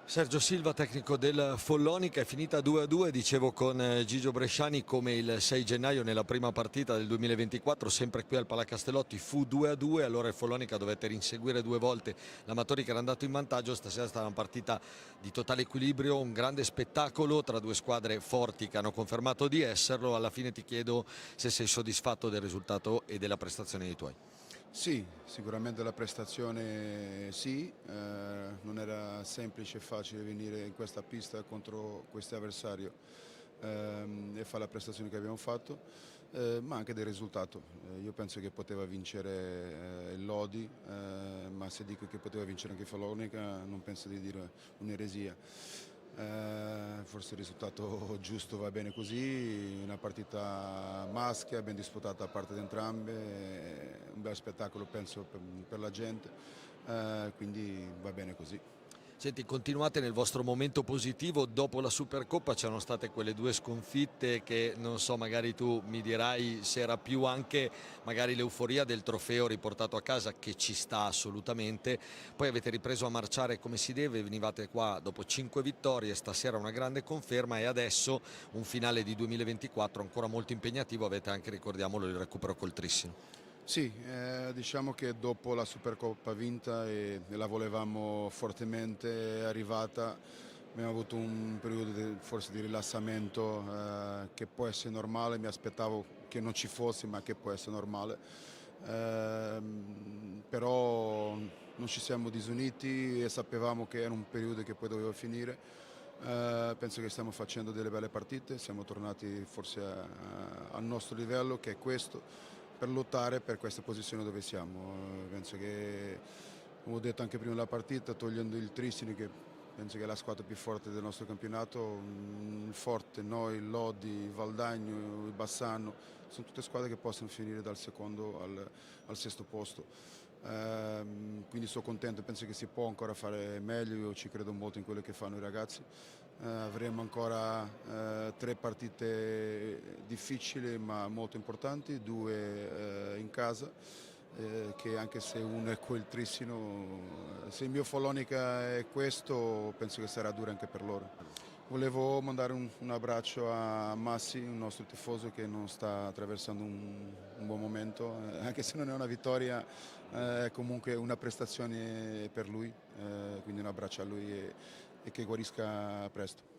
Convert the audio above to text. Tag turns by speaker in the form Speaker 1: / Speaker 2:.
Speaker 1: Sergio Silva, tecnico del Follonica, è finita 2-2, dicevo con Gigio Bresciani come il 6 gennaio nella prima partita del 2024, sempre qui al Palacastellotti, fu 2-2, allora il Follonica dovette rinseguire due volte l'Amatori che era andato in vantaggio. Stasera è stata una partita di totale equilibrio, un grande spettacolo tra due squadre forti che hanno confermato di esserlo. Alla fine ti chiedo se sei soddisfatto del risultato e della prestazione dei tuoi.
Speaker 2: Sì, sicuramente la prestazione sì, non era semplice e facile venire in questa pista contro questo avversario e fare la prestazione che abbiamo fatto, ma anche del risultato. Io penso che poteva vincere il Lodi, ma se dico che poteva vincere anche Follonica non penso di dire un'eresia. Forse il risultato giusto va bene così, una partita maschia, ben disputata da parte di entrambe, un bel spettacolo penso per la gente, quindi va bene così.
Speaker 1: Senti, continuate nel vostro momento positivo, dopo la Supercoppa c'erano state quelle due sconfitte che non so, magari tu mi dirai se era più anche magari l'euforia del trofeo riportato a casa, che ci sta assolutamente, poi avete ripreso a marciare come si deve, venivate qua dopo 5 vittorie, stasera una grande conferma e adesso un finale di 2024 ancora molto impegnativo, avete anche, ricordiamolo, il recupero col Trissino.
Speaker 2: Sì, diciamo che dopo la Supercoppa vinta e la volevamo fortemente arrivata, abbiamo avuto un periodo forse di rilassamento che può essere normale, mi aspettavo che non ci fosse ma che può essere normale. Però non ci siamo disuniti e sapevamo che era un periodo che poi doveva finire. Penso che stiamo facendo delle belle partite, siamo tornati forse al nostro livello che è questo, per lottare per questa posizione dove siamo. Penso che, come ho detto anche prima della partita, togliendo il Tristini che penso che è la squadra più forte del nostro campionato, il Forte, noi, il Lodi, il Valdagno, il Bassano, sono tutte squadre che possono finire dal secondo al sesto posto. Quindi sono contento, penso che si può ancora fare meglio, io ci credo molto in quello che fanno i ragazzi. Avremo ancora 3 partite difficili ma molto importanti, 2 in casa, che anche se uno è quel Trissino, se il mio Follonica è questo, penso che sarà dura anche per loro. Volevo mandare un abbraccio a Massi, un nostro tifoso che non sta attraversando un buon momento, anche se non è una vittoria, è comunque una prestazione per lui, quindi un abbraccio a lui e che guarisca presto.